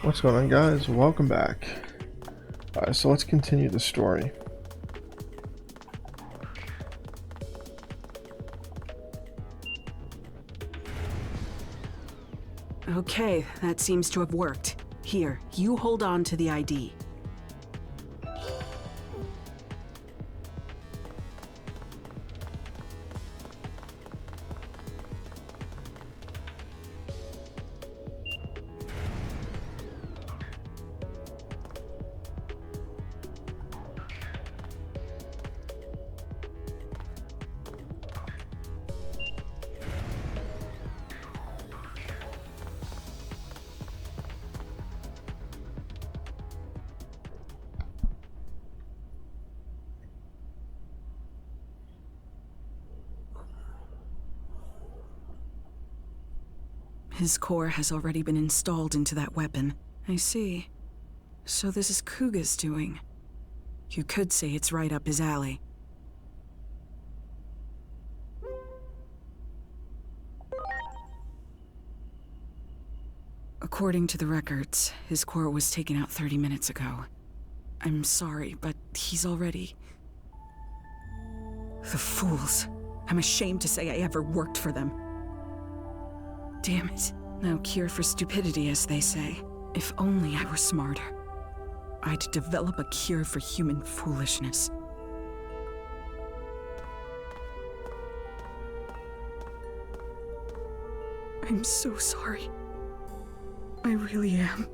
What's going on, guys? Welcome back. Alright, so let's continue the story. Okay, that seems to have worked. Here, you hold on to the ID. His core has already been installed into that weapon. I see. So this is Kuga's doing. You could say it's right up his alley. According to the records, his core was taken out 30 minutes ago. I'm sorry, but he's already... The fools. I'm ashamed to say I ever worked for them. Damn it. No cure for stupidity, as they say. If only I were smarter. I'd develop a cure for human foolishness. I'm so sorry. I really am.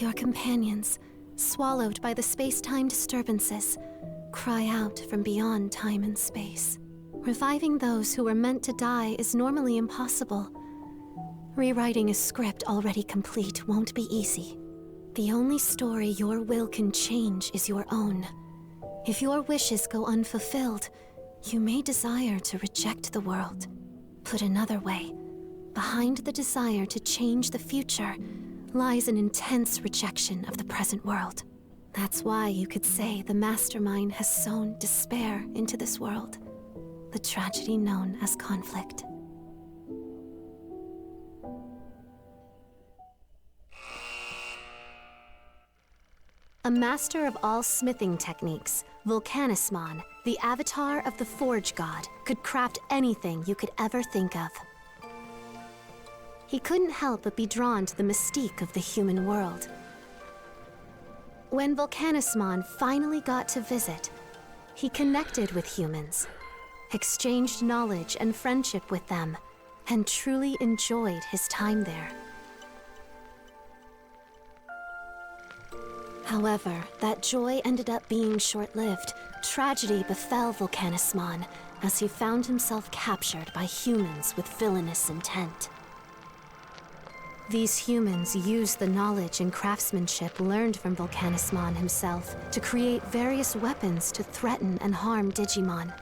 Your companions, swallowed by the space-time disturbances, cry out from beyond time and space. Reviving those who were meant to die is normally impossible. Rewriting a script already complete won't be easy. The only story your will can change is your own. If your wishes go unfulfilled, you may desire to reject the world. Put another way, behind the desire to change the future lies an intense rejection of the present world. That's why you could say the mastermind has sown despair into this world, the tragedy known as conflict. A master of all smithing techniques, Vulcanusmon, the avatar of the Forge God, could craft anything you could ever think of. He couldn't help but be drawn to the mystique of the human world. When Vulcanusmon finally got to visit, he connected with humans, exchanged knowledge and friendship with them, and truly enjoyed his time there. However, that joy ended up being short-lived. Tragedy befell Vulcanusmon as he found himself captured by humans with villainous intent. These humans used the knowledge and craftsmanship learned from Vulcanusmon himself to create various weapons to threaten and harm Digimon.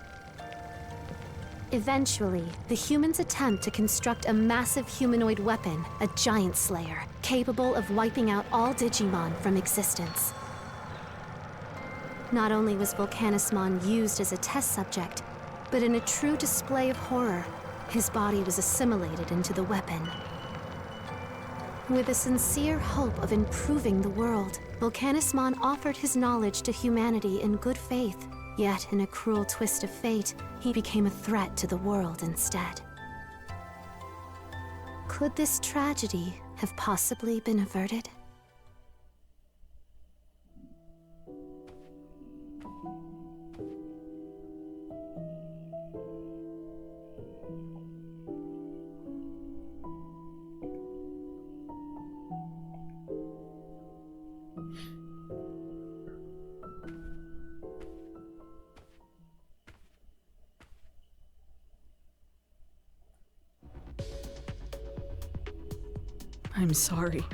Eventually, the humans attempt to construct a massive humanoid weapon, a giant slayer, capable of wiping out all Digimon from existence. Not only was Vulcanusmon used as a test subject, but in a true display of horror, his body was assimilated into the weapon. With a sincere hope of improving the world, Vulcanusmon offered his knowledge to humanity in good faith. Yet, in a cruel twist of fate, he became a threat to the world instead. Could this tragedy have possibly been averted? I'm sorry,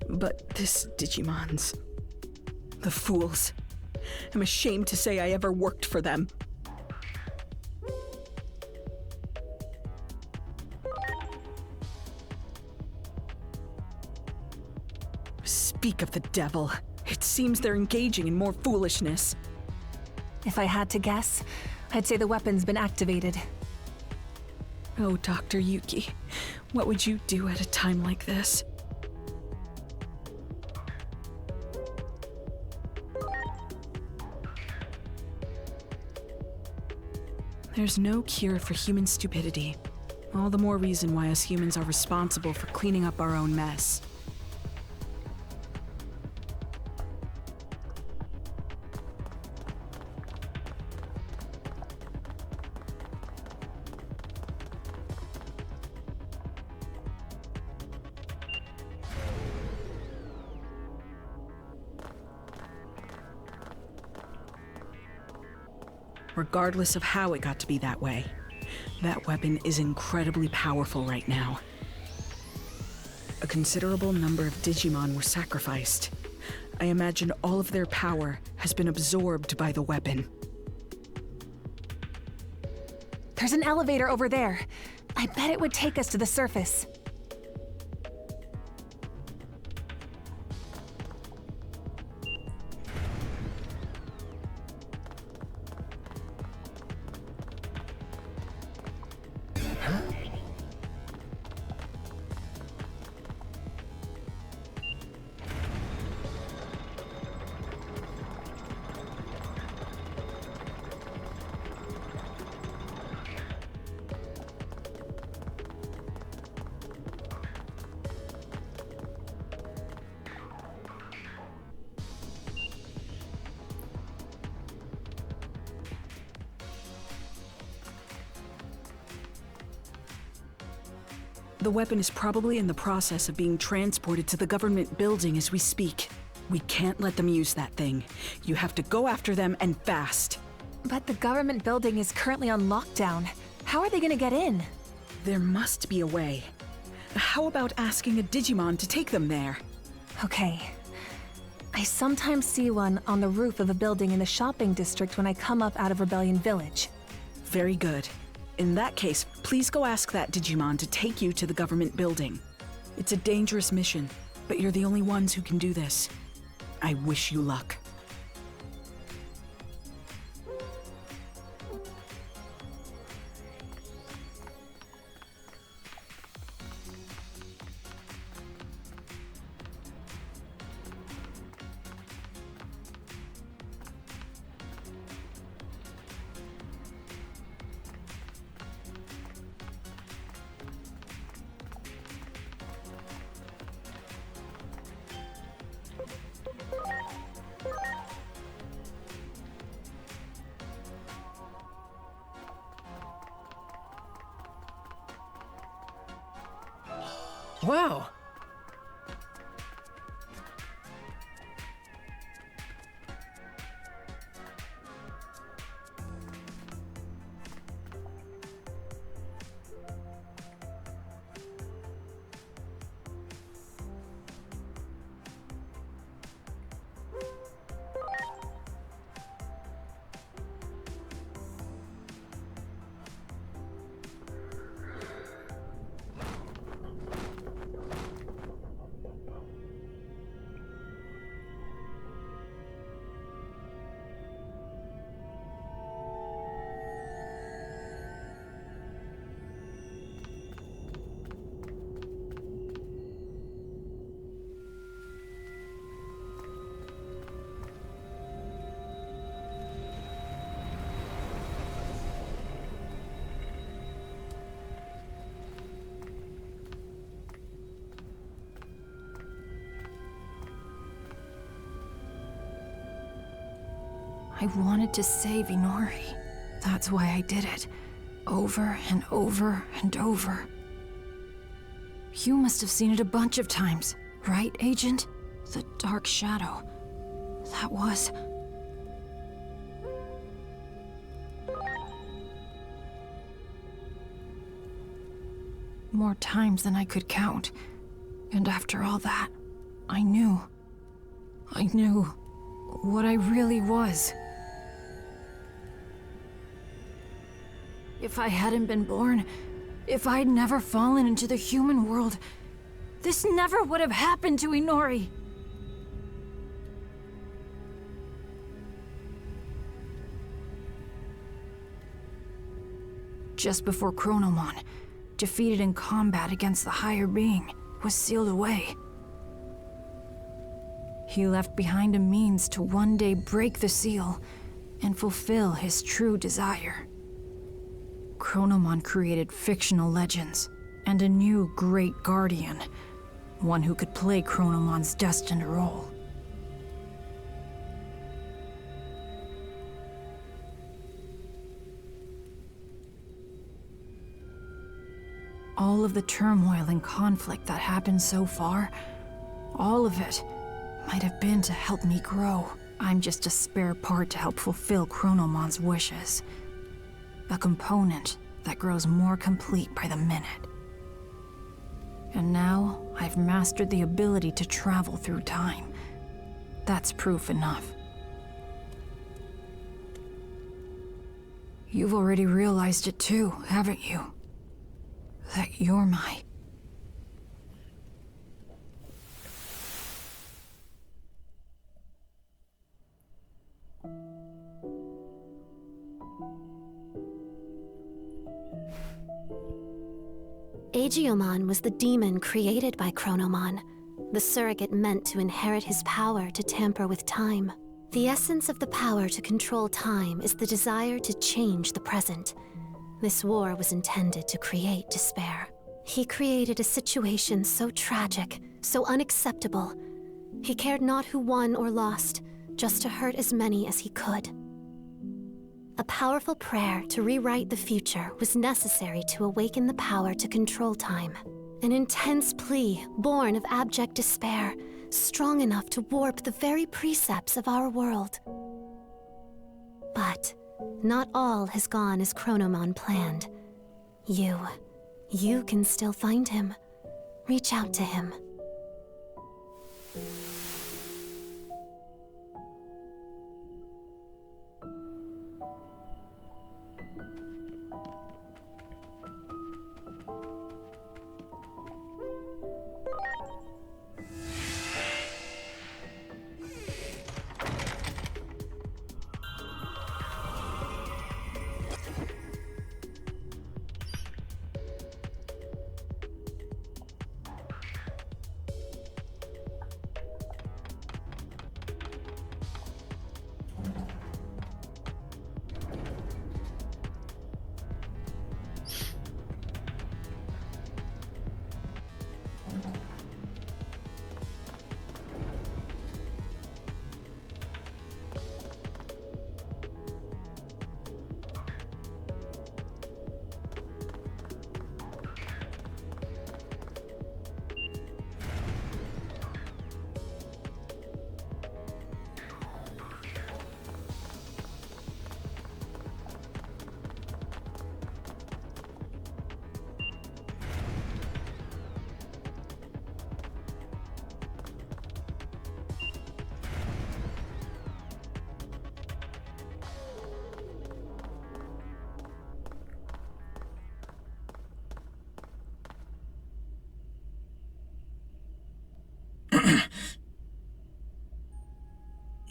but this Digimon's... The fools. I'm ashamed to say I ever worked for them. Speak of the devil. It seems they're engaging in more foolishness. If I had to guess, I'd say the weapon's been activated. Oh, Dr. Yuki, what would you do at a time like this? There's no cure for human stupidity. All the more reason why us humans are responsible for cleaning up our own mess. Regardless of how it got to be that way, that weapon is incredibly powerful right now. A considerable number of Digimon were sacrificed. I imagine all of their power has been absorbed by the weapon. There's an elevator over there. I bet it would take us to the surface. The weapon is probably in the process of being transported to the government building as we speak. We can't let them use that thing. You have to go after them and fast. But the government building is currently on lockdown. How are they gonna get in? There must be a way. How about asking a Digimon to take them there? Okay. I sometimes see one on the roof of a building in the shopping district when I come up out of Rebellion Village. Very good. In that case, please go ask that Digimon to take you to the government building. It's a dangerous mission, but you're the only ones who can do this. I wish you luck. Wow! I wanted to save Inori. That's why I did it. Over and over and over. You must have seen it a bunch of times, right, Agent? The Dark Shadow. That was... more times than I could count. And after all that, I knew what I really was. If I hadn't been born, if I'd never fallen into the human world, this never would have happened to Inori. just before Chronomon, defeated in combat against the higher being, was sealed away. He left behind a means to one day break the seal and fulfill his true desire. Chronomon created fictional legends and a new Great Guardian, one who could play Chronomon's destined role. All of the turmoil and conflict that happened so far, all of it might have been to help me grow. I'm just a spare part to help fulfill Chronomon's wishes. A component that grows more complete by the minute. And now, I've mastered the ability to travel through time. That's proof enough. You've already realized it too, haven't you? That you're my... Agiomon was the demon created by Chronomon, the surrogate meant to inherit his power to tamper with time. The essence of the power to control time is the desire to change the present. This war was intended to create despair. He created a situation so tragic, so unacceptable. He cared not who won or lost, just to hurt as many as he could. A powerful prayer to rewrite the future was necessary to awaken the power to control time. An intense plea born of abject despair, strong enough to warp the very precepts of our world. But not all has gone as Chronomon planned. You can still find him. Reach out to him.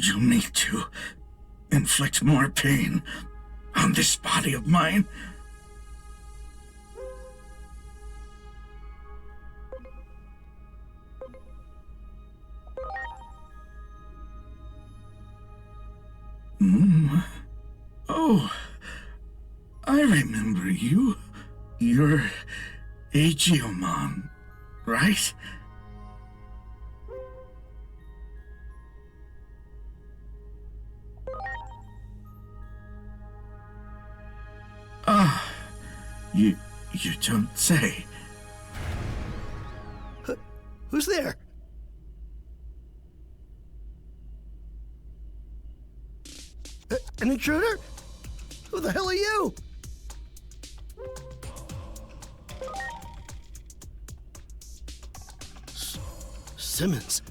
You need to inflict more pain on this body of mine. Oh, I remember you. You're Agiomon, right? Ah, you don't say. Who's there? An intruder? Who the hell are you? Simmons.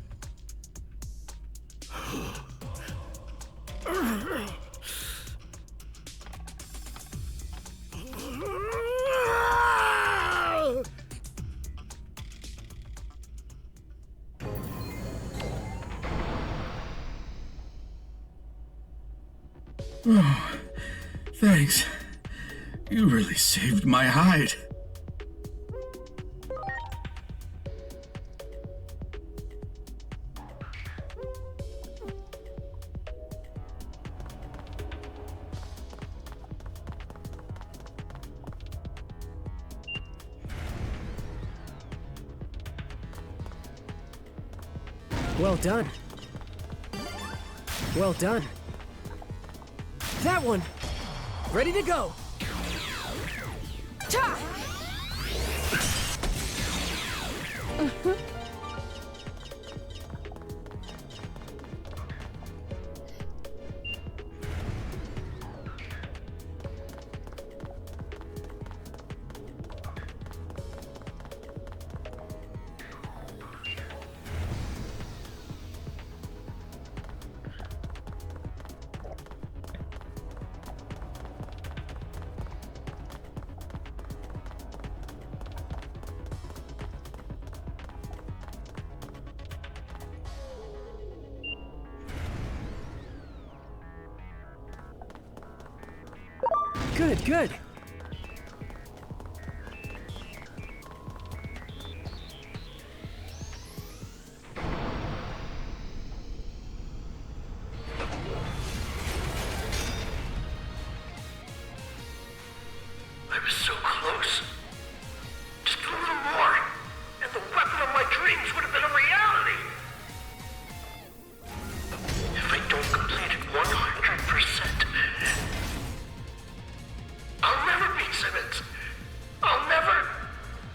Oh, thanks. You really saved my hide. Well done. Well done. That one! Ready to go! Ta! Good, good. I was so close. Just a little more, and the weapon of my dreams would have been a reality. If I don't complete it 100%, I'll never beat Simmons. I'll never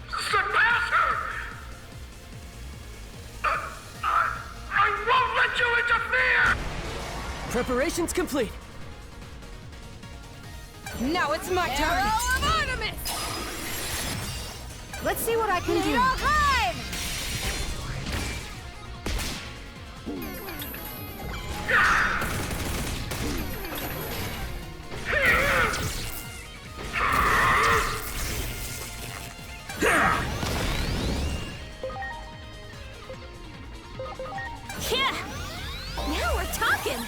surpass her. I won't let you interfere. Preparations complete. Now it's my turn! Let's see what I can do. Yeah! Now we're talking!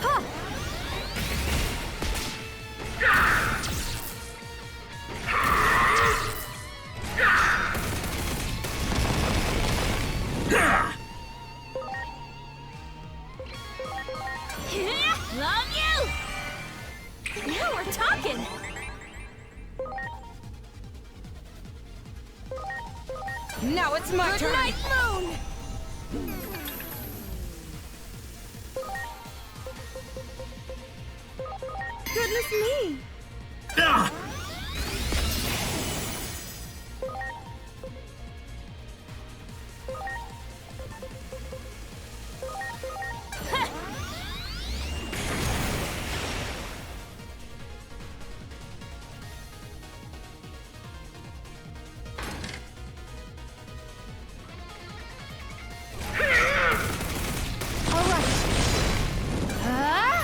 Huh! Love you! Now we're talking! Now it's my turn! Good night, Moon! Goodness me! Ah!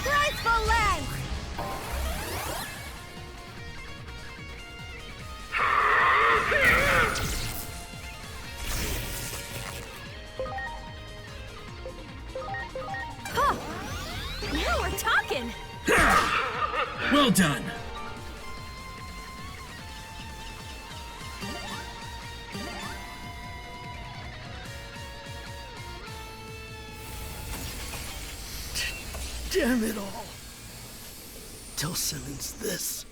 Graceful lens! Huh! Now we're talking! Well done. Damn it all. Tell Simmons this.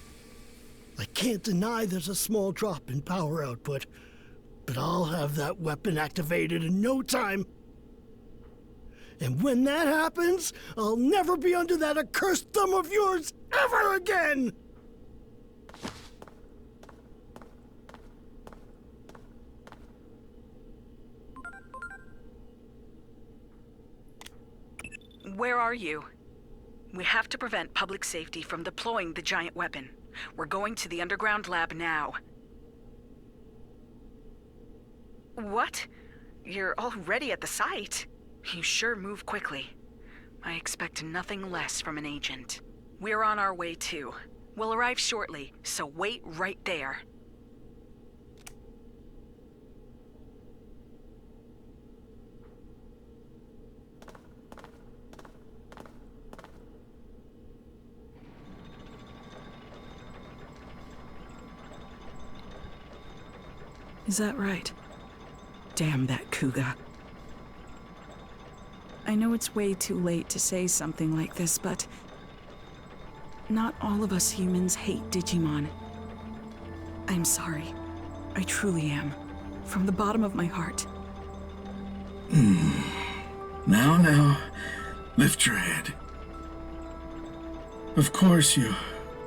I can't deny there's a small drop in power output, but I'll have that weapon activated in no time. And when that happens, I'll never be under that accursed thumb of yours ever again! Where are you? We have to prevent public safety from deploying the giant weapon. We're going to the underground lab now. What? You're already at the site? You sure move quickly. I expect nothing less from an agent. We're on our way too. We'll arrive shortly, so wait right there. Is that right? Damn that Kuga. I know it's way too late to say something like this, but not all of us humans hate Digimon. I'm sorry. I truly am. From the bottom of my heart. Now, lift your head. Of course, you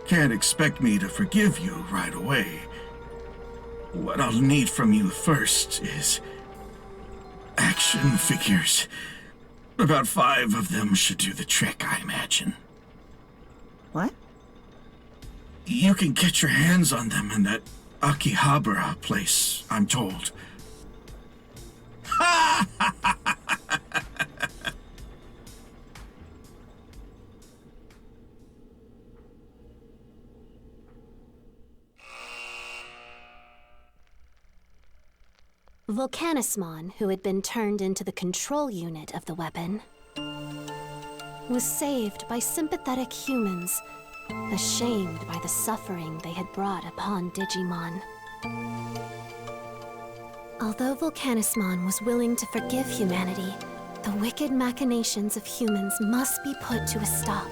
can't expect me to forgive you right away. What I'll need from you first is action figures. About 5 of them should do the trick, I imagine. What? You can get your hands on them in that Akihabara place, I'm told. Vulcanusmon, who had been turned into the control unit of the weapon, was saved by sympathetic humans, ashamed by the suffering they had brought upon Digimon. Although Vulcanusmon was willing to forgive humanity, the wicked machinations of humans must be put to a stop.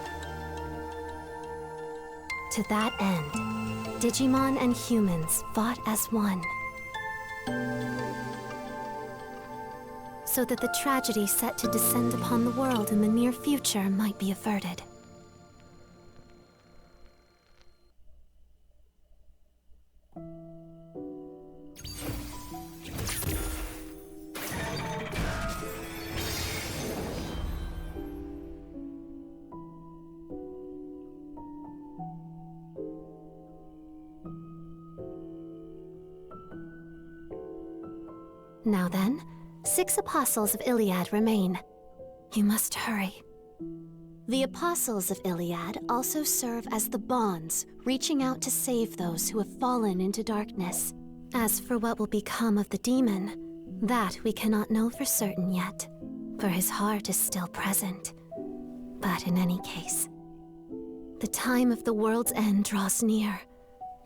To that end, Digimon and humans fought as one, so that the tragedy set to descend upon the world in the near future might be averted. Now then, 6 apostles of Iliad remain. You must hurry. The apostles of Iliad also serve as the bonds, reaching out to save those who have fallen into darkness. As for what will become of the demon, that we cannot know for certain yet, for his heart is still present. But in any case, the time of the world's end draws near.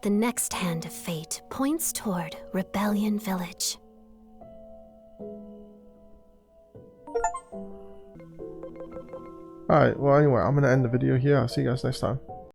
The next hand of fate points toward Rebellion Village. Alright, well anyway, I'm going to end the video here. I'll see you guys next time.